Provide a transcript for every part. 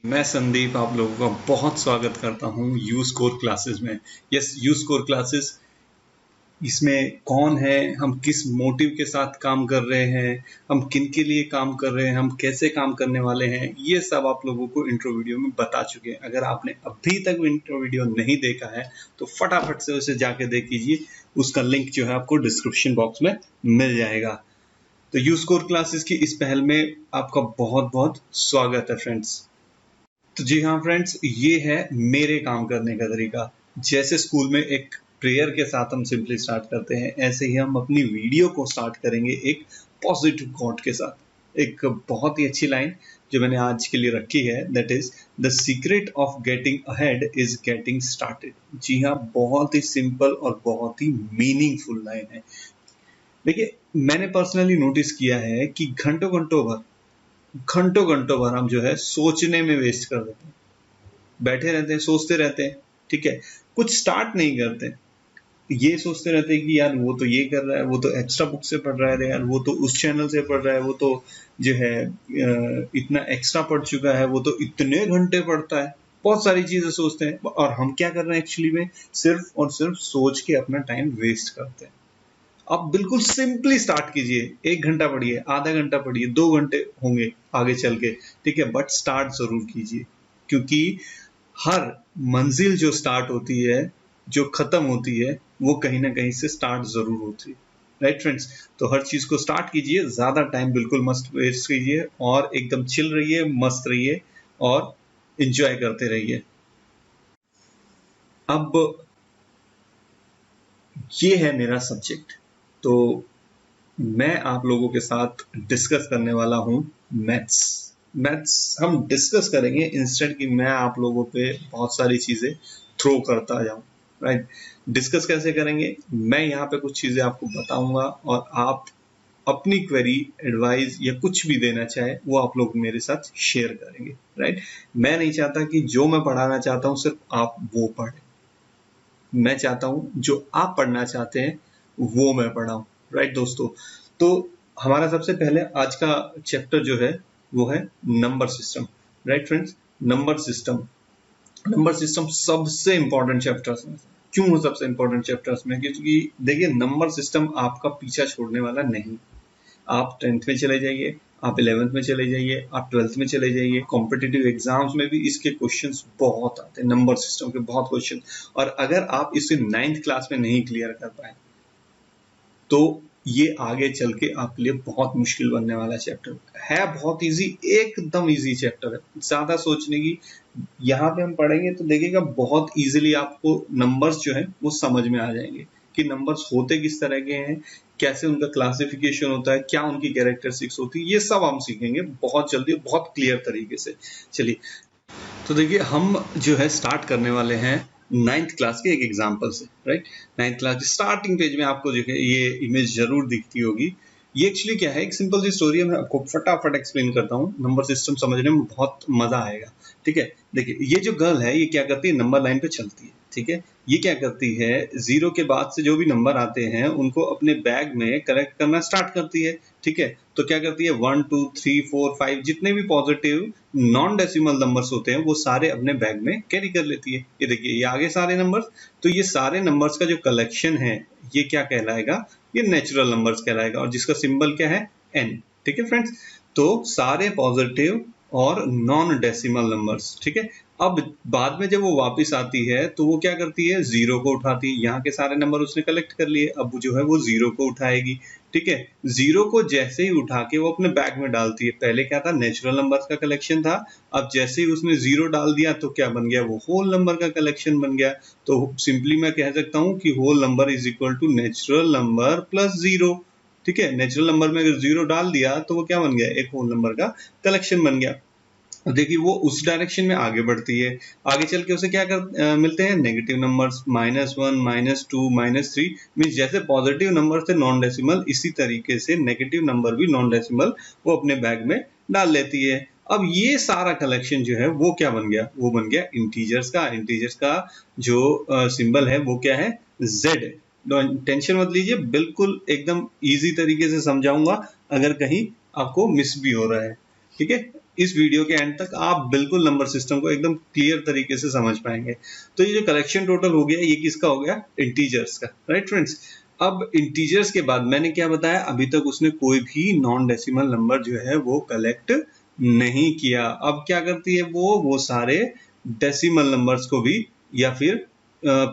मैं संदीप आप लोगों का बहुत स्वागत करता हूं यू स्कोर क्लासेस में। यस, यू स्कोर क्लासेस, इसमें कौन है, हम किस मोटिव के साथ काम कर रहे हैं, हम किन के लिए काम कर रहे हैं, हम कैसे काम करने वाले हैं, ये सब आप लोगों को इंट्रो वीडियो में बता चुके हैं। अगर आपने अभी तक इंट्रो वीडियो नहीं देखा है तो फटाफट से उसे जाके देख लीजिए। उसका लिंक जो है आपको डिस्क्रिप्शन बॉक्स में मिल जाएगा। तो यू स्कोर क्लासेस की इस पहल में आपका बहुत बहुत स्वागत है फ्रेंड्स। तो जी हाँ फ्रेंड्स, ये है मेरे काम करने का तरीका। जैसे स्कूल में एक प्रेयर के साथ हम सिंपली स्टार्ट करते हैं, ऐसे ही हम अपनी वीडियो को स्टार्ट करेंगे एक पॉजिटिव कोट के साथ। एक बहुत ही अच्छी लाइन जो मैंने आज के लिए रखी है, that is the secret of getting ahead is getting started. जी हाँ, बहुत ही सिंपल और बहुत ही मीनिंगफुल लाइन है। देखिए, मैंने पर्सनली नोटिस किया है कि घंटों घंटों भर हम जो है सोचने में वेस्ट कर देते हैं, बैठे रहते हैं, सोचते रहते हैं, ठीक है, कुछ स्टार्ट नहीं करते। ये सोचते रहते हैं कि यार वो तो ये कर रहा है, वो तो एक्स्ट्रा बुक से पढ़ रहा है, यार वो तो उस चैनल से पढ़ रहा है, वो तो जो है इतना एक्स्ट्रा पढ़ चुका है, वो तो इतने घंटे पढ़ता है। बहुत सारी चीजें सोचते हैं और हम क्या कर रहे हैं एक्चुअली में, सिर्फ और सिर्फ सोच के अपना टाइम वेस्ट करते हैं। आप बिल्कुल सिंपली स्टार्ट कीजिए, 1 घंटा पढ़िए, आधा घंटा पढ़िए, 2 घंटे होंगे आगे चल के, ठीक है, बट स्टार्ट जरूर कीजिए। क्योंकि हर मंजिल जो स्टार्ट होती है, जो खत्म होती है, वो कहीं ना कहीं से स्टार्ट जरूर होती है। राइट फ्रेंड्स, तो हर चीज को स्टार्ट कीजिए, ज्यादा टाइम बिल्कुल मस्त वेस्ट कीजिए और एकदम चिल रहिए, मस्त रहिए और इंजॉय करते रहिए। अब ये है मेरा सब्जेक्ट, तो मैं आप लोगों के साथ डिस्कस करने वाला हूं मैथ्स। मैथ्स हम डिस्कस करेंगे इंस्टेड कि मैं आप लोगों पे बहुत सारी चीजें थ्रो करता जाऊं। राइट, डिस्कस कैसे करेंगे, मैं यहाँ पे कुछ चीजें आपको बताऊंगा और आप अपनी क्वेरी, एडवाइस या कुछ भी देना चाहे वो आप लोग मेरे साथ शेयर करेंगे। राइट, मैं नहीं चाहता कि जो मैं पढ़ाना चाहता हूं सिर्फ आप वो पढ़ें। मैं चाहता हूं जो आप पढ़ना चाहते हैं वो मैं पढ़ाऊं। राइट दोस्तों, तो हमारा सबसे पहले आज का चैप्टर जो है वो है number system. Right friends, number system, number system सबसे इंपॉर्टेंट चैप्टर्स में। क्यों सबसे इंपॉर्टेंट चैप्टर्स में? क्योंकि देखिए, नंबर सिस्टम आपका पीछा छोड़ने वाला नहीं। आप 10th में चले जाइए, आप 11th में चले जाइए, आप 12th में चले जाइए, कॉम्पिटिटिव एग्जाम्स में भी इसके क्वेश्चंस बहुत आते हैं, नंबर सिस्टम के बहुत क्वेश्चन। और अगर आप इसे 9th क्लास में नहीं क्लियर कर पाए तो ये आगे चल के आपके लिए बहुत मुश्किल बनने वाला चैप्टर है। बहुत इजी, एकदम इजी चैप्टर है, ज्यादा सोचने की। यहाँ पे हम पढ़ेंगे तो देखिएगा बहुत इजीली आपको नंबर्स जो है वो समझ में आ जाएंगे कि नंबर्स होते किस तरह के हैं, कैसे उनका क्लासिफिकेशन होता है, क्या उनकी कैरेक्टरिस्टिक्स होती है, ये सब हम सीखेंगे बहुत जल्दी, बहुत क्लियर तरीके से। चलिए, तो देखिए हम जो है स्टार्ट करने वाले हैं 9th क्लास के एक एग्जाम्पल से। राइट, 9th क्लास के स्टार्टिंग पेज में आपको जो है ये इमेज जरूर दिखती होगी। ये एक्चुअली क्या है, एक सिंपल सी स्टोरी है, मैं आपको फटाफट एक्सप्लेन करता हूँ, नंबर सिस्टम समझने में बहुत मजा आएगा। ठीक है, देखिए ये जो गर्ल है ये क्या करती है, नंबर लाइन पे चलती है। ठीक है, ये क्या करती है, 0 के बाद से जो भी नंबर आते हैं उनको अपने बैग में कलेक्ट करना स्टार्ट करती है। ठीक है, तो क्या करती है, 1 2 3 4 5 जितने भी पॉजिटिव नॉन डेसिमल नंबर्स होते हैं वो सारे अपने बैग में कैरी कर लेती है। ये देखिए, ये आगे सारे नंबर्स, तो ये सारे नंबर्स का जो कलेक्शन है ये क्या कहलाएगा, ये नेचुरल नंबर्स कहलाएगा, और जिसका सिंबल क्या है, n। ठीक है फ्रेंड्स, तो सारे पॉजिटिव और नॉन डेसिमल नंबर्स। ठीक है, अब बाद में जब वो वापस आती है तो वो क्या करती है, 0 को उठाती है। यहाँ के सारे नंबर उसने कलेक्ट कर लिए, अब जो है वो 0 को उठाएगी। ठीक है, 0 को जैसे ही उठा के वो अपने बैग में डालती है, पहले क्या था, नेचुरल नंबर्स का कलेक्शन था, अब जैसे ही उसने 0 डाल दिया तो क्या बन गया, वो होल नंबर का कलेक्शन बन गया। तो सिंपली मैं कह सकता हूँ कि whole number is equal to natural number plus 0। ठीक है, नेचुरल नंबर में अगर 0 डाल दिया तो वो क्या बन गया, एक होल नंबर का कलेक्शन बन गया। देखिए वो उस डायरेक्शन में आगे बढ़ती है, आगे चल के उसे क्या मिलते हैं, नेगेटिव नंबर्स, -1 -2 -3। मीन्स जैसे पॉजिटिव नंबर थे नॉन डेसिमल, इसी तरीके से नेगेटिव नंबर भी नॉन डेसिमल वो अपने बैग में डाल लेती है। अब ये सारा कलेक्शन जो है वो क्या बन गया, वो बन गया इंटीजर्स का। इंटीजर्स का जो सिंबल है वो क्या है, Z। टेंशन मत लीजिए, बिल्कुल एकदम इजी तरीके से समझाऊंगा, अगर कहीं आपको मिस भी हो रहा है। ठीक है, इस वीडियो के एंड तक आप बिल्कुल नंबर सिस्टम को एकदम क्लियर तरीके से समझ पाएंगे। तो ये जो कलेक्शन टोटल हो गया, ये किसका हो गया? इंटीजर्स का, राइट फ्रेंड्स। अब इंटीजर्स के बाद मैंने क्या बताया, अभी तक उसने कोई भी नॉन डेसिमल नंबर जो है वो कलेक्ट नहीं किया। अब क्या करती है वो सारे डेसिमल नंबर्स को भी या फिर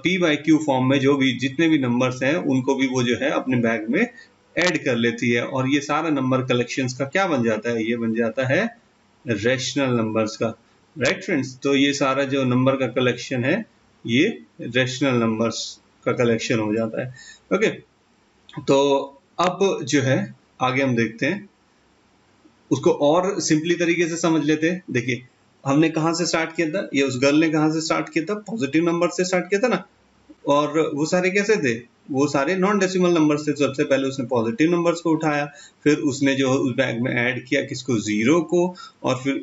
p/q फॉर्म में जो भी जितने भी नंबर्स हैं उनको भी वो जो है अपने बैग में ऐड कर लेती है, और ये सारा नंबर कलेक्शंस का क्या बन जाता है? ये बन जाता है रेशनल नंबर्स का, राइट फ्रेंड्स। तो ये सारा जो नंबर का कलेक्शन है ये रेशनल नंबर्स का कलेक्शन हो जाता है। ओके, तो अब जो है आगे हम देखते हैं, उसको और सिंपली तरीके से समझ लेते हैं। देखिए हमने कहां से स्टार्ट किया था, ये उस गर्ल ने कहां से स्टार्ट किया था? पॉजिटिव नंबर से स्टार्ट किया था ना। और वो सारे कैसे थे? वो सारे नॉन डेसिमल नंबर्स थे। सबसे पहले उसने पॉजिटिव नंबर्स को उठाया, फिर उसने जो उस बैग में ऐड किया किसको? जीरो को, और फिर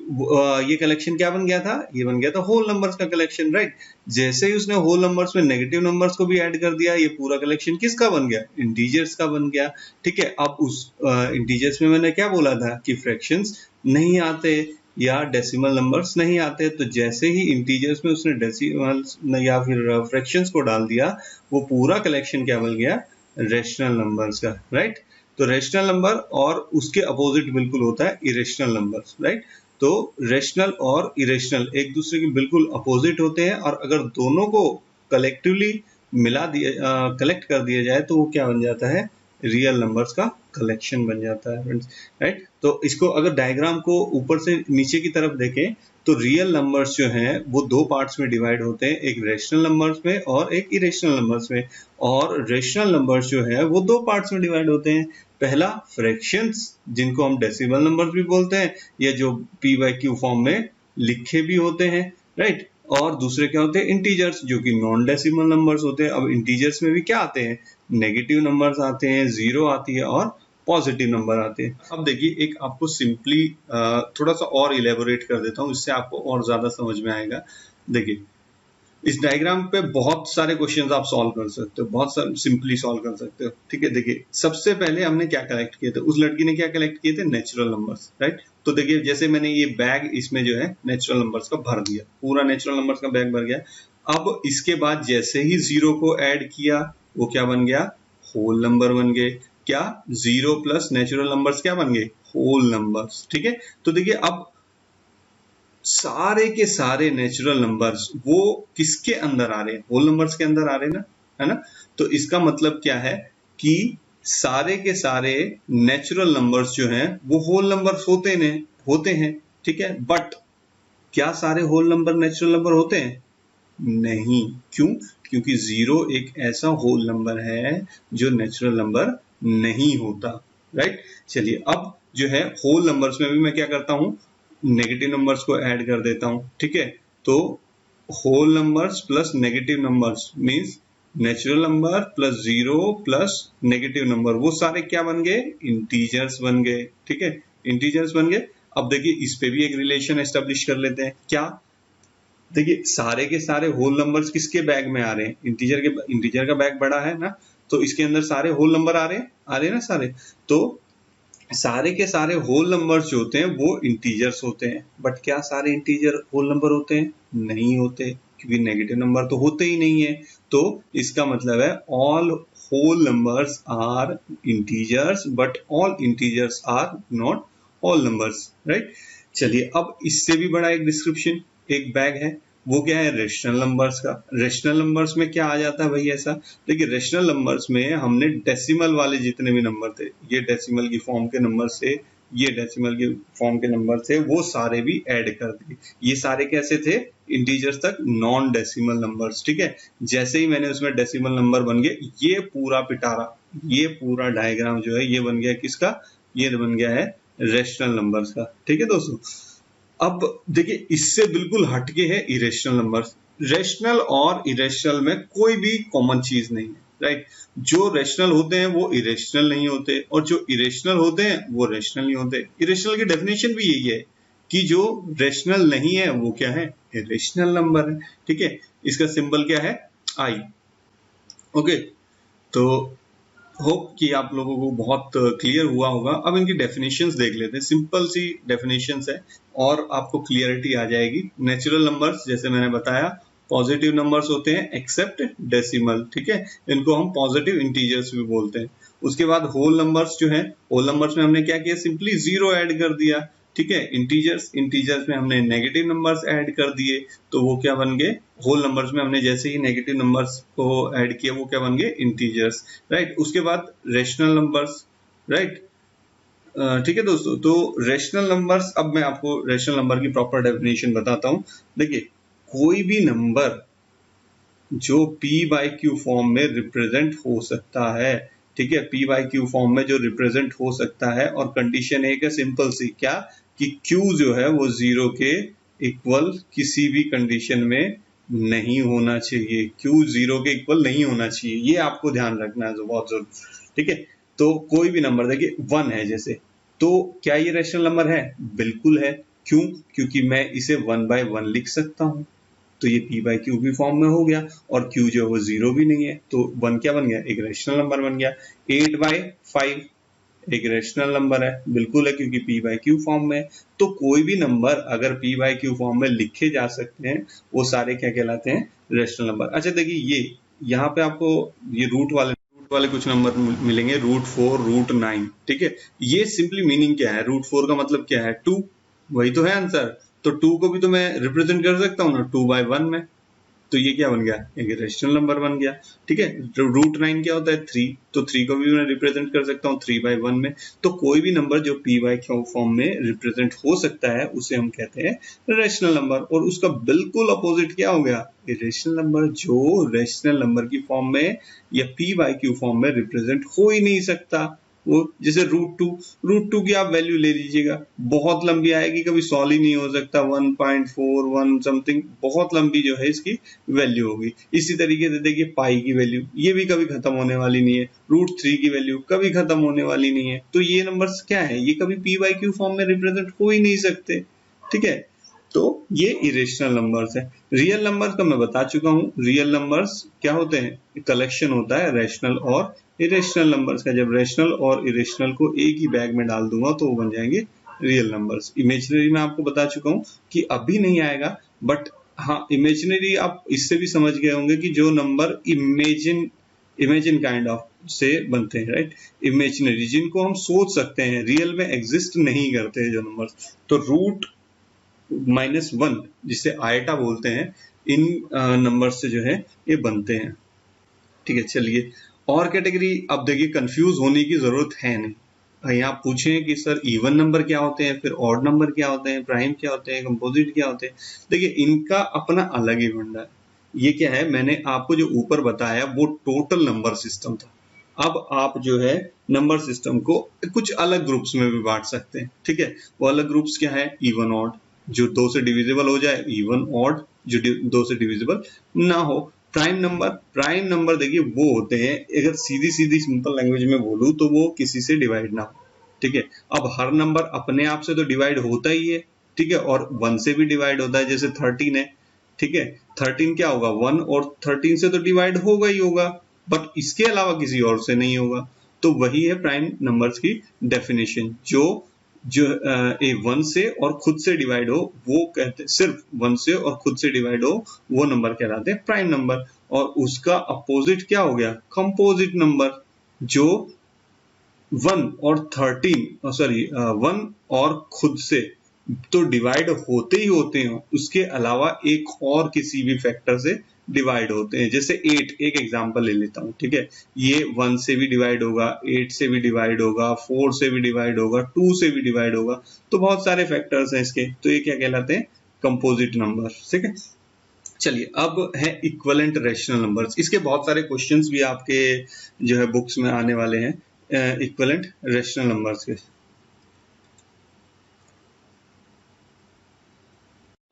ये कलेक्शन क्या बन गया था? ये बन गया था होल नंबर्स का कलेक्शन, राइट। जैसे ही उसने होल नंबर्स में नेगेटिव नंबर्स को भी ऐड कर दिया, ये पूरा कलेक्शन किसका बन गया? इंटीजर्स का बन गया, ठीक है। अब उस इंटीजर्स में मैंने क्या बोला था कि फ्रैक्शंस नहीं आते या डेसिमल नंबर्स नहीं आते। तो जैसे ही इंटीजर्स में उसने डेसिमल्स या फिर फ्रैक्शंस को डाल दिया, वो पूरा कलेक्शन क्या बन गया? रेशनल नंबर्स का, राइट। तो रेशनल नंबर और उसके अपोजिट बिल्कुल होता है इरेशनल नंबर्स, राइट। तो रेशनल और इरेशनल एक दूसरे के बिल्कुल अपोजिट होते हैं, और अगर दोनों को कलेक्टिवली मिला दिया कलेक्ट कर दिया जाए तो वो क्या बन जाता है? रियल नंबर्स का कलेक्शन बन जाता है फ्रेंड्स, राइट। तो इसको अगर डायग्राम को ऊपर से नीचे की तरफ देखें तो रियल नंबर्स जो हैं वो दो पार्ट्स में डिवाइड होते हैं, एक रेशनल नंबर्स में और एक इरेशनल नंबर्स में। और रेशनल नंबर्स जो है वो दो पार्ट्स में डिवाइड होते हैं। पहला फ्रैक्शंस, जिनको हम डेसिमल नंबर्स भी बोलते हैं, या जो p/q फॉर्म में लिखे भी होते हैं, राइट। और दूसरे क्या होते हैं? इंटीजर्स, जो कि नॉन डेसिमल नंबर्स होते हैं। अब इंटीजर्स में भी क्या आते हैं? नेगेटिव नंबर्स आते हैं, जीरो आती है और पॉजिटिव नंबर आते हैं। अब देखिए एक आपको सिंपली थोड़ा सा और इलेबोरेट कर देता हूँ, इससे आपको और ज्यादा समझ में आएगा। देखिए इस डायग्राम पे बहुत सारे क्वेश्चंस आप सॉल्व कर सकते हो, बहुत सारे सिंपली सॉल्व कर सकते हो, ठीक है। देखिए सबसे पहले हमने क्या कलेक्ट किए थे? उस लड़की ने क्या कलेक्ट किए थे? Natural numbers, right. तो देखिए जैसे मैंने ये बैग इसमें जो है नेचुरल नंबर्स का भर दिया, पूरा नेचुरल नंबर्स का बैग भर गया। अब इसके बाद जैसे ही जीरो को ऐड किया, वो क्या बन गया? होल नंबर बन गए। क्या? जीरो प्लस नेचुरल नंबर्स क्या बन गए? होल नंबर्स, ठीक है। तो देखिए अब सारे के सारे नेचुरल नंबर्स वो किसके अंदर आ रहे हैं? होल नंबर्स के अंदर आ रहे हैं ना, है ना। तो इसका मतलब क्या है कि सारे के सारे नेचुरल नंबर्स जो हैं वो होल नंबर्स होते हैं, ठीक है। बट क्या सारे होल नंबर नेचुरल नंबर होते हैं? नहीं। क्यों? क्योंकि जीरो एक ऐसा होल नंबर है जो नेचुरल नंबर नहीं होता, राइट। चलिए अब जो है होल नंबर्स में भी मैं क्या करता हूं? नेगेटिव नंबर्स को ऐड कर देता हूं, ठीक है। तो whole numbers plus negative numbers means natural number plus zero plus negative number, वो सारे क्या बन गए? इंटीजर्स बन गए, ठीक है। इंटीजर्स बन गए। अब देखिए इस पे भी एक रिलेशन एस्टेब्लिश कर लेते हैं। क्या? देखिए सारे के सारे होल नंबर्स किसके बैग में आ रहे हैं? इंटीजर का बैग बड़ा है ना, तो इसके अंदर सारे होल नंबर आ रहे हैं ना सारे। तो सारे के सारे होल नंबर्स जो होते हैं वो इंटीजर्स होते हैं। बट क्या सारे इंटीजर होल नंबर होते हैं? नहीं होते, क्योंकि नेगेटिव नंबर तो होते ही नहीं है। तो इसका मतलब है all whole numbers are integers but all integers are not all numbers, right. चलिए अब इससे भी बड़ा एक डिस्क्रिप्शन एक बैग है, वो क्या है? रेशनल नंबर्स का। रेशनल नंबर्स में क्या आ जाता है भाई ऐसा? देखिए रेशनल नंबर्स में हमने डेसिमल वाले जितने भी नंबर थे, ये डेसिमल की फॉर्म के नंबर से, ये डेसिमल की फॉर्म के नंबर थे, वो सारे भी ऐड कर दिए। ये सारे कैसे थे? इंटीजर्स तक नॉन डेसिमल नंबर्स, ठीक है। जैसे ही मैंने उसमें डेसिमल नंबर बन गए, ये पूरा पिटारा, ये पूरा डायग्राम जो है ये बन गया किसका? ये बन गया है रेशनल नंबर्स का, ठीक है दोस्तों। अब देखिए इससे बिल्कुल हटके है इरेशनल नंबर्स। रेशनल और इरेशनल में कोई भी कॉमन चीज नहीं है, राइट। जो रेशनल होते हैं वो इरेशनल नहीं होते, और जो इरेशनल होते हैं वो रेशनल नहीं होते। इरेशनल की डेफिनेशन भी यही है कि जो रेशनल नहीं है वो क्या है? इरेशनल नंबर है, ठीक है। इसका सिंबल क्या है? आई। ओके, तो होप कि आप लोगों को बहुत क्लियर हुआ होगा। अब इनकी डेफिनेशंस देख लेते हैं, सिंपल सी डेफिनेशंस है और आपको क्लियरिटी आ जाएगी। नेचुरल नंबर्स जैसे मैंने बताया पॉजिटिव नंबर्स होते हैं एक्सेप्ट डेसिमल, ठीक है, इनको हम पॉजिटिव इंटीजर्स भी बोलते हैं। उसके बाद होल नंबर्स जो है, होल नंबर्स में हमने क्या किया, सिंपली जीरो ऐड कर दिया, ठीक है। इंटीजर्स में हमने नेगेटिव नंबर्स ऐड कर दिए, तो वो क्या बन गए, होल नंबर्स में हमने जैसे ही नेगेटिव नंबर्स को ऐड किया वो क्या बन गए, इंटीजर्स, राइट। उसके बाद रेशनल नंबर्स, राइट, ठीक है दोस्तों। तो रेशनल नंबर्स, अब मैं आपको रेशनल नंबर की प्रॉपर डेफिनेशन बताता हूं। देखिए, कोई भी नंबर जो p बाई क्यू फॉर्म में रिप्रेजेंट हो सकता है, ठीक है, p बाई क्यू फॉर्म में जो रिप्रेजेंट हो सकता है, और कंडीशन एक है सिंपल सी, क्या, कि q जो है वो 0 के इक्वल किसी भी कंडीशन में नहीं होना चाहिए, q 0 के इक्वल नहीं होना चाहिए, ये आपको ध्यान रखना है जो बहुत जरूरी, ठीक है। तो कोई भी नंबर, देखिए 1 है जैसे, तो क्या ये रेशनल नंबर है, बिल्कुल है, क्यों, क्योंकि मैं इसे 1/1 लिख सकता हूं, तो ये p बाई क्यू भी फॉर्म में हो गया, और q जो है वो 0 भी नहीं है, तो 1 क्या बन गया, एक रेशनल नंबर बन गया। 8/5 एक रेशनल नंबर है, बिल्कुल है, क्योंकि p बाई क्यू फॉर्म में है। तो कोई भी नंबर अगर p बाई क्यू फॉर्म में लिखे जा सकते हैं, वो सारे क्या कहलाते हैं, रेशनल नंबर। अच्छा देखिए, ये यहाँ पे आपको ये रूट वाले कुछ नंबर मिलेंगे, √4, √9, ठीक है। ये सिंपली मीनिंग क्या है, √4 का मतलब क्या है, 2, वही तो है आंसर। तो 2 को भी तो मैं रिप्रेजेंट कर सकता हूँ ना 2/1 में, तो ये क्या बन गया, एक रेशनल नंबर बन गया, ठीक है। √9 क्या होता है, 3, तो 3 को भी मैं रिप्रेजेंट कर सकता हूँ 3/1 में। तो कोई भी नंबर जो p बाई क्यू फॉर्म में रिप्रेजेंट हो सकता है उसे हम कहते हैं रेशनल नंबर। और उसका बिल्कुल अपोजिट क्या हो गया, इरेशनल नंबर, जो रेशनल नंबर की फॉर्म में या p बाई क्यू फॉर्म में रिप्रेजेंट हो ही नहीं सकता। वो जैसे √2 की आप वैल्यू ले लीजिएगा, बहुत लंबी आएगी, कभी सॉल्व ही नहीं हो सकता, 1.41 समथिंग, बहुत लंबी जो है इसकी वैल्यू होगी। इसी तरीके से देखिए पाई की वैल्यू, ये भी कभी खत्म होने वाली नहीं है, √3 की वैल्यू कभी खत्म होने वाली नहीं है। तो ये नंबर्स क्या है, ये कभी p बाई क्यू फॉर्म में रिप्रेजेंट हो ही नहीं सकते, ठीक है। तो ये इरेशनल नंबर्स है। रियल नंबर्स का मैं बता चुका हूँ, रियल नंबर्स क्या होते हैं, कलेक्शन होता है रैशनल और इरेशनल नंबर्स का। जब रैशनल और इरेशनल को एक ही बैग में डाल दूंगा तो वो बन जाएंगे रियल नंबर्स। इमेजिनरी में आपको बता चुका हूँ कि अभी नहीं आएगा, बट हाँ, इमेजिनरी आप इससे भी समझ गए होंगे कि जो नंबर इमेजिन काइंड ऑफ से बनते हैं, राइट, इमेजिनरी, जिनको हम सोच सकते हैं, रियल में एग्जिस्ट नहीं करते हैं जो नंबर्स। तो √-1 जिसे आयटा बोलते हैं, इन नंबर से जो है ये बनते हैं, ठीक है। चलिए, और कैटेगरी, अब देखिए कंफ्यूज होने की जरूरत है नहीं। कहीं आप पूछें कि सर इवन नंबर क्या होते हैं, फिर ऑड नंबर क्या होते हैं, प्राइम क्या होते हैं, कंपोजिट क्या होते हैं, देखिए इनका अपना अलग ही फंडा है। ये क्या है, मैंने आपको जो ऊपर बताया वो टोटल नंबर सिस्टम था। अब आप जो है नंबर सिस्टम को कुछ अलग ग्रुप्स में भी बांट सकते हैं, ठीक है। वो अलग ग्रुप्स क्या है, इवन ऑड, जो 2 से डिविजिबल हो जाए, इवन ऑड जो 2 से डिविजिबल ना हो। प्राइम नंबर देखिए वो होते हैं, अगर सीधी सीधी सिंपल लैंग्वेज में बोलूं तो वो किसी से डिवाइड ना हो, ठीक है। अब हर नंबर अपने आप से तो डिवाइड होता ही है, ठीक है, और 1 से भी डिवाइड होता है, जैसे 13 है, ठीक है। 13 क्या होगा, 1 और 13 से तो डिवाइड होगा ही होगा, बट इसके अलावा किसी और से नहीं होगा। तो वही है प्राइम नंबर्स की डेफिनेशन, जो जो ए 1 से और खुद से डिवाइड हो, वो कहते हैं, सिर्फ 1 से और खुद से डिवाइड हो, वो नंबर कहलाते हैं प्राइम नंबर। और उसका अपोजिट क्या हो गया, कंपोजिट नंबर, जो 1 और 13 सॉरी 1 और खुद से तो डिवाइड होते ही होते हैं, उसके अलावा एक और किसी भी फैक्टर से डिवाइड होते हैं। जैसे 8, एक एग्जांपल ले लेता हूं, ठीक है, ये 1 से भी डिवाइड होगा, 8 से भी डिवाइड होगा, 4 से भी डिवाइड होगा, 2 से भी डिवाइड होगा, तो बहुत सारे फैक्टर्स हैं इसके, तो ये क्या कहलाते हैं, कंपोजिट नंबर, ठीक है। चलिए, अब है इक्विवेलेंट रैशनल नंबर्स। इसके बहुत सारे क्वेश्चंस भी आपके जो है बुक्स में आने वाले हैं इक्विवेलेंट रैशनल नंबर्स के।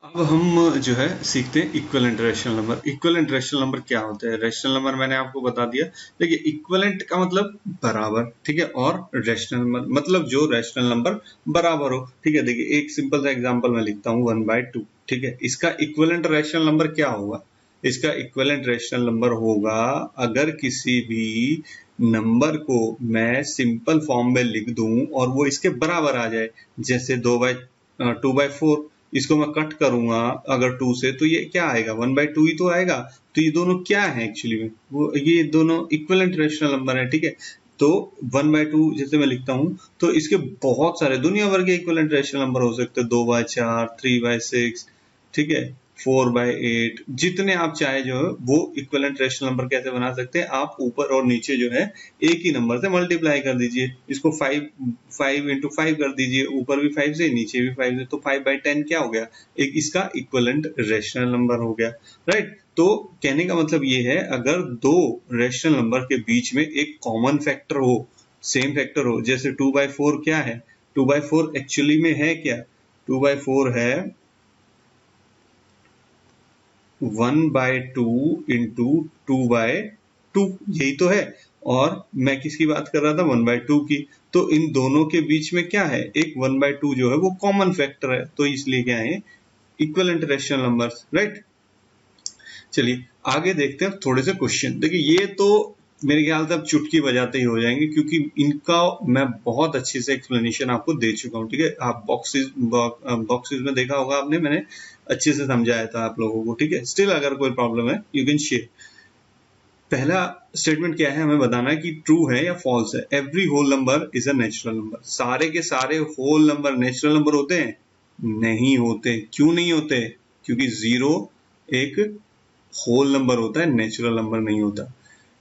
अब हम जो है सीखते हैं equivalent rational number. Equivalent rational number क्या होता है, रैशनल नंबर मैंने आपको बता दिया। देखिए, इक्विवेलेंट का मतलब बराबर, ठीक है, और रैशनल नंबर मतलब जो रैशनल नंबर बराबर हो, ठीक है। देखिए, एक सिंपल सा एग्जांपल मैं लिखता हूँ 1/2, ठीक है। इसका इक्विवेलेंट रैशनल नंबर क्या होगा, इसका इक्विवेलेंट रैशनल नंबर होगा अगर किसी भी नंबर को मैं सिंपल फॉर्म में लिख दूं और वो इसके बराबर आ जाए, जैसे 2/4, इसको मैं कट करूंगा अगर 2 से, तो ये क्या आएगा, 1/2 ही तो आएगा। तो ये दोनों क्या है एक्चुअली में, वो ये दोनों इक्विवेलेंट रेशनल नंबर है, ठीक है। तो 1/2 जैसे मैं लिखता हूं, तो इसके बहुत सारे दुनिया भर के इक्विवेलेंट रेशनल नंबर हो सकते हैं, 2/4, 3/6, ठीक है, 4/8, जितने आप चाहे जो है वो इक्विवेलेंट रेशनल नंबर कैसे बना सकते हैं, आप ऊपर और नीचे जो है एक ही नंबर से मल्टीप्लाई कर दीजिए, इसको 5 into 5 कर दीजिए, ऊपर भी 5 से नीचे भी 5 से, तो 5/10 क्या हो गया, एक इसका इक्विवेलेंट रेशनल नंबर हो गया, राइट। तो कहने का मतलब ये है, अगर दो रेशनल नंबर के बीच में एक कॉमन फैक्टर हो, सेम फैक्टर हो, जैसे 2/4 क्या है, 2/4 एक्चुअली में है क्या, 2/4 है 1/2 इंटू 2/2, यही तो है। और मैं किसकी बात कर रहा था, 1/2 की। तो इन दोनों के बीच में क्या है, एक 1/2 जो है वो कॉमन फैक्टर है, तो इसलिए क्या है, इक्विवेलेंट रेशनल नंबर्स, राइट। चलिए आगे देखते हैं थोड़े से क्वेश्चन। देखिए ये तो मेरे ख्याल से अब चुटकी बजाते ही हो जाएंगे, क्योंकि इनका मैं बहुत अच्छे से एक्सप्लेनेशन आपको दे चुका हूँ, ठीक है। आप बॉक्सेस में देखा होगा आपने, मैंने अच्छे से समझाया था आप लोगों को, ठीक है। स्टिल अगर कोई प्रॉब्लम है यू कैन शेयर। पहला स्टेटमेंट क्या है, हमें बताना है कि ट्रू है या फॉल्स है। Every whole number is a natural number. सारे के सारे होल नंबर नेचुरल नंबर होते हैं? नहीं होते। क्यों नहीं होते? क्योंकि 0 एक होल नंबर होता है, नेचुरल नंबर नहीं होता।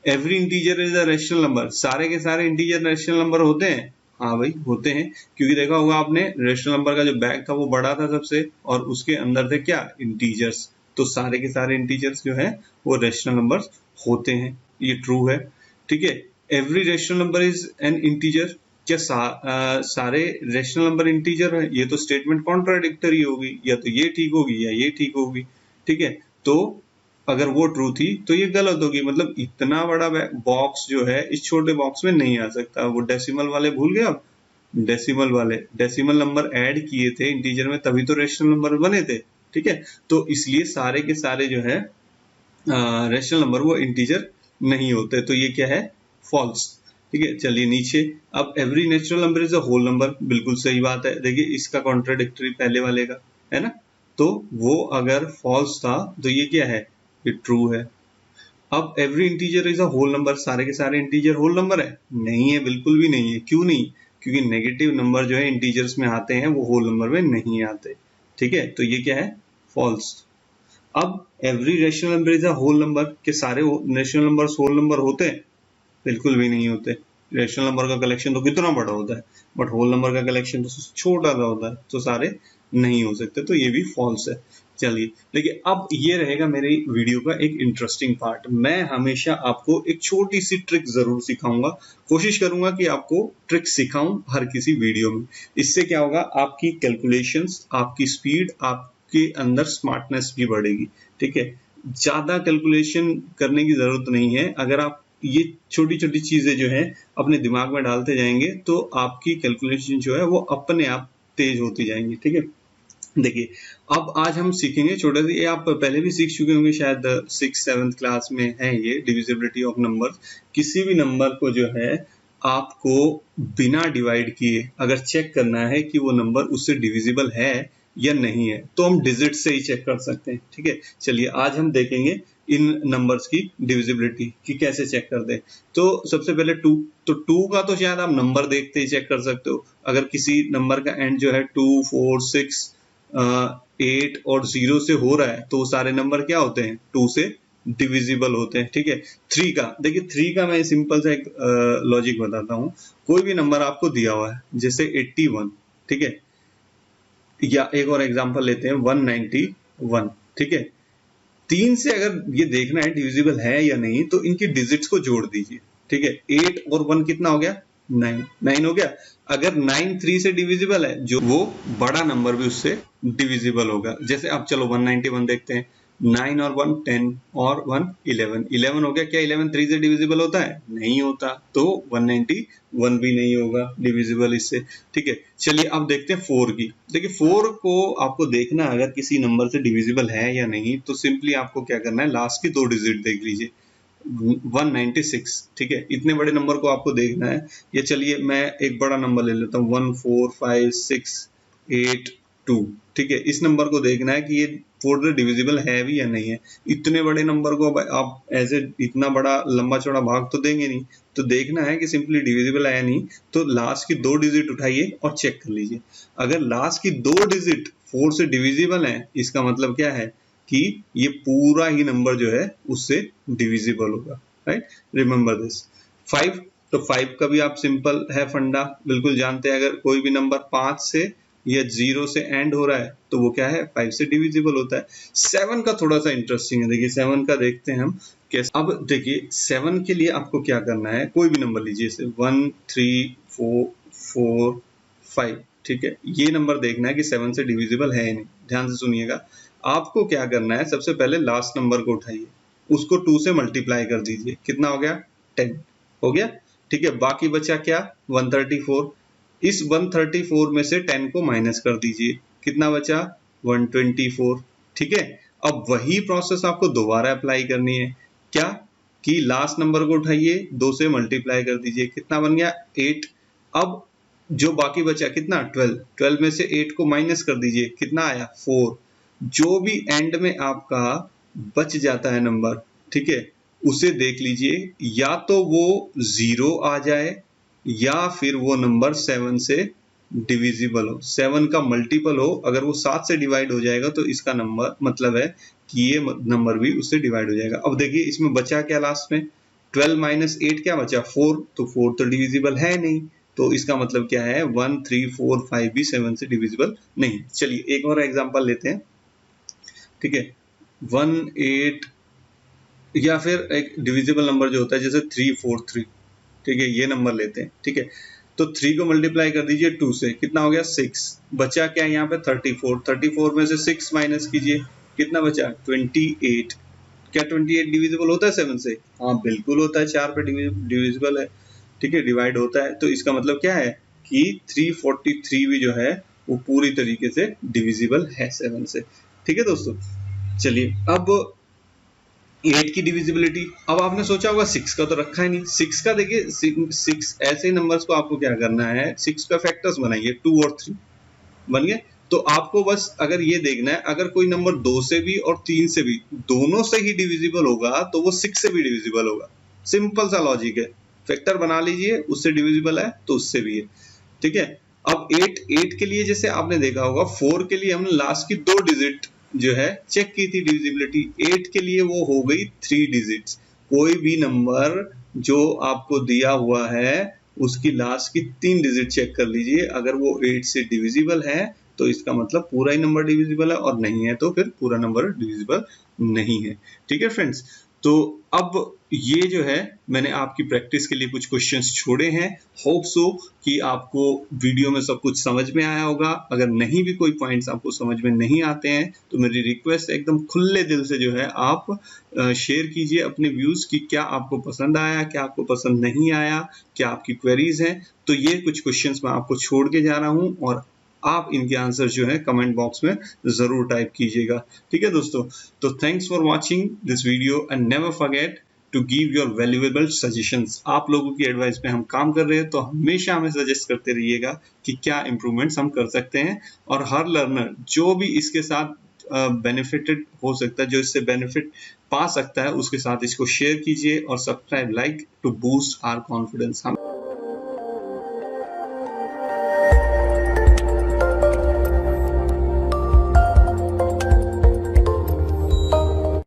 Every integer is a rational number. सारे के सारे इंटीजर रेशनल नंबर होते हैं? हाँ भाई होते हैं, क्योंकि देखा होगा आपने रेशनल नंबर का जो बैग था वो बड़ा था सबसे, और उसके अंदर थे क्या, इंटीजर्स। तो सारे के सारे इंटीजर्स जो है वो रेशनल नंबर्स होते हैं, ये ट्रू है, ठीक है। Every rational number is an integer. क्या सारे रेशनल नंबर इंटीजर है? ये तो स्टेटमेंट कॉन्ट्राडिक्टरी होगी, या तो ये ठीक होगी या ये ठीक होगी, ठीक है। तो अगर वो ट्रू थी तो ये गलत होगी, मतलब इतना बड़ा बॉक्स जो है इस छोटे बॉक्स में नहीं आ सकता। वो डेसिमल वाले भूल गए आप, डेसिमल नंबर ऐड किए थे इंटीजर में, तभी तो रेशनल नंबर बने थे, ठीक है। तो इसलिए सारे के सारे जो है रेशनल नंबर वो इंटीजर नहीं होते, तो ये क्या है, फॉल्स, ठीक है। चलिए नीचे, अब every natural number is a whole number, बिल्कुल सही बात है। देखिए इसका कॉन्ट्राडिक्टरी पहले वाले का है ना, तो वो अगर फॉल्स था तो ये क्या है, ये ट्रू है। अब every integer is a whole number. सारे के सारे इंटीजर होल नंबर है? नहीं है, बिल्कुल भी नहीं है। क्यों नहीं? क्योंकि नेगेटिव नंबर जो है इंटीजर्स में आते हैं, वो होल नंबर में नहीं आते, ठीक है। तो ये क्या है, फॉल्स। अब every rational number is a whole number. के सारे रेशनल नंबर्स होल नंबर होते हैं? बिल्कुल भी नहीं होते। रेशनल नंबर का कलेक्शन तो कितना बड़ा होता है, बट होल नंबर का कलेक्शन तो छोटा सा होता है, तो सारे नहीं हो सकते, तो ये भी फॉल्स है। चलिए देखिए, अब ये रहेगा मेरी वीडियो का एक इंटरेस्टिंग पार्ट। मैं हमेशा आपको एक छोटी सी ट्रिक जरूर सिखाऊंगा, कोशिश करूंगा कि आपको ट्रिक सिखाऊं हर किसी वीडियो में। इससे क्या होगा, आपकी कैलकुलेशंस, आपकी स्पीड, आपके अंदर स्मार्टनेस भी बढ़ेगी, ठीक है। ज्यादा कैलकुलेशन करने की जरूरत नहीं है। अगर आप ये छोटी छोटी चीजें जो है अपने दिमाग में डालते जाएंगे, तो आपकी कैलकुलेशन जो है वो अपने आप तेज होती जाएंगी, ठीक है। देखिए अब आज हम सीखेंगे छोटा सा, ये आप पहले भी सीख चुके होंगे शायद, 6th-7th क्लास में है ये, डिविजिबिलिटी ऑफ नंबर्स। किसी भी नंबर को जो है आपको बिना डिवाइड किए अगर चेक करना है कि वो नंबर उससे डिविजिबल है या नहीं है, तो हम डिजिट से ही चेक कर सकते हैं, ठीक है। चलिए आज हम देखेंगे इन नंबर्स की डिविजिबिलिटी की कैसे चेक कर दे। तो सबसे पहले 2, तो 2 का तो शायद आप नंबर देखते ही चेक कर सकते हो। अगर किसी नंबर का एंड जो है 2, 4, 6, 8 और 0 से हो रहा है, तो वो सारे नंबर क्या होते हैं, 2 से डिविजिबल होते हैं, ठीक है। 3 का देखिए, 3 का मैं सिंपल सा एक लॉजिक बताता हूँ। कोई भी नंबर आपको दिया हुआ है, जैसे 81, ठीक है, या एक और एग्जांपल लेते हैं 191, ठीक है। 3 से अगर ये देखना है डिविजिबल है या नहीं, तो इनकी डिजिट्स को जोड़ दीजिए, ठीक है। 8 और 1 कितना हो गया, 9 हो गया। अगर 9 3 से डिविजिबल है, जो वो बड़ा नंबर भी उससे डिविजिबल होगा। जैसे अब चलो 191 देखते हैं, 9 और 1 10 और 1 11 हो गया। क्या 11 3 से डिविजिबल होता है? नहीं होता, तो 191 भी नहीं होगा डिविजिबल इससे, ठीक है। चलिए अब देखते हैं 4 की। देखिए 4 को आपको देखना अगर किसी नंबर से डिविजिबल है या नहीं, तो सिंपली आपको क्या करना है, लास्ट की 2 डिजिट देख लीजिए, 196, ठीक है। इतने बड़े नंबर को आपको देखना है। ये चलिए मैं एक बड़ा नंबर ले लेता हूँ 14568 ठीक है। इस नंबर को देखना है कि ये फोर्थ डिविजिबल है भी या नहीं है। इतने बड़े नंबर को आप ऐसे इतना बड़ा लंबा चौड़ा भाग तो देंगे नहीं, तो देखना है कि सिंपली डिविजिबल है या नहीं। तो लास्ट की 2 डिजिट उठाइए और चेक कर लीजिए। अगर लास्ट की 2 डिजिट 4 से डिविजिबल है, इसका मतलब क्या है कि ये पूरा ही नंबर जो है उससे डिविजिबल होगा, राइट। Remember this. 5, तो 5 का भी आप सिंपल है फंडा, बिल्कुल जानते हैं। अगर कोई भी नंबर 5 से या 0 से एंड हो रहा है तो वो क्या है, 5 से डिविजिबल होता है। 7 का थोड़ा सा इंटरेस्टिंग है, देखिए 7 का देखते हैं हम कैसे। अब देखिए 7 के लिए आपको क्या करना है, कोई भी नंबर लीजिए, 1 3 4 4 5, ठीक है। ये नंबर देखना है कि 7 से डिविजिबल है नहीं। ध्यान से सुनिएगा, आपको क्या करना है, सबसे पहले लास्ट नंबर को उठाइए, उसको 2 से मल्टीप्लाई कर दीजिए। कितना हो गया, 10 हो गया, ठीक है। बाकी बचा क्या, 134। इस 134 में से 10 को माइनस कर दीजिए, कितना बचा, 124, ठीक है। अब वही प्रोसेस आपको दोबारा अप्लाई करनी है। क्या कि लास्ट नंबर को उठाइए, 2 से मल्टीप्लाई कर दीजिए, कितना बन गया, 8। अब जो बाकी बचा कितना, 12 में से 8 को माइनस कर दीजिए, कितना आया, 4। जो भी एंड में आपका बच जाता है नंबर, ठीक है, उसे देख लीजिए, या तो वो 0 आ जाए या फिर वो नंबर 7 से डिविजिबल हो, 7 का मल्टीपल हो। अगर वो 7 से डिवाइड हो जाएगा तो इसका नंबर मतलब है कि ये नंबर भी उससे डिवाइड हो जाएगा। अब देखिए इसमें बचा क्या लास्ट में, 12 माइनस 8 क्या बचा, 4। तो 4 तो डिविजिबल है नहीं, तो इसका मतलब क्या है, 1 3 4 5 भी 7 से डिविजिबल नहीं। चलिए एक और एग्जांपल लेते हैं, ठीक है। 1 8 या फिर एक डिविजिबल नंबर जो होता है जैसे 343, ठीक है, ये नंबर लेते हैं, ठीक है। तो 3 को मल्टीप्लाई कर दीजिए 2 से, कितना हो गया, 6। बचा क्या यहाँ पे, 34। 34 में से 6 माइनस कीजिए, कितना बचा, 28। क्या 28 डिविजिबल होता है 7 से, हाँ बिल्कुल होता है, 4 पे डिविजिबल है, ठीक है, डिवाइड होता है। तो इसका मतलब क्या है कि 343 भी जो है वो पूरी तरीके से डिविजिबल है 7 से, ठीक है दोस्तों। चलिए अब 8 की डिविजिबिलिटी, अब आपने सोचा होगा 6 का तो रखा ही नहीं। 6 का देखिए, 6 ऐसे नंबर्स को आपको क्या करना है, 6 का फैक्टर्स बनाइए, 2 और 3 बन गए। तो आपको बस अगर ये देखना है, अगर कोई नंबर 2 से भी और 3 से भी दोनों से ही डिविजिबल होगा तो वो 6 से भी डिविजिबल होगा। सिंपल सा लॉजिक है, फैक्टर बना लीजिए, उससे डिविजिबल है तो उससे भी है, ठीक है। अब 8 के लिए जैसे आपने देखा होगा, 4 के लिए हमने लास्ट की 2 डिजिट जो है चेक की थी डिविजिबिलिटी, 8 के लिए वो हो गई 3 डिजिट्स। कोई भी नंबर जो आपको दिया हुआ है उसकी लास्ट की 3 डिजिट चेक कर लीजिए, अगर वो 8 से डिविजिबल है तो इसका मतलब पूरा ही नंबर डिविजिबल है, और नहीं है तो फिर पूरा नंबर डिविजिबल नहीं है, ठीक है फ्रेंड्स। तो अब ये जो है मैंने आपकी प्रैक्टिस के लिए कुछ क्वेश्चंस छोड़े हैं। होप सो कि आपको वीडियो में सब कुछ समझ में आया होगा। अगर नहीं भी कोई पॉइंट्स आपको समझ में नहीं आते हैं तो मेरी रिक्वेस्ट है एकदम खुले दिल से जो है आप शेयर कीजिए अपने व्यूज कि क्या आपको पसंद आया, क्या आपको पसंद नहीं आया, क्या आपकी क्वेरीज हैं। तो ये कुछ क्वेश्चंस मैं आपको छोड़ के जा रहा हूँ और आप इनके आंसर जो है कमेंट बॉक्स में जरूर टाइप कीजिएगा, ठीक है दोस्तों। तो thanks for watching this video and never forget to give your valuable suggestions. आप लोगों की एडवाइस पे हम काम कर रहे हैं तो हमेशा हमें सजेस्ट करते रहिएगा कि क्या इंप्रूवमेंट्स हम कर सकते हैं। और हर लर्नर जो भी इसके साथ बेनिफिटेड हो सकता है, जो इससे बेनिफिट पा सकता है, उसके साथ इसको शेयर कीजिए और subscribe like to boost our confidence. हम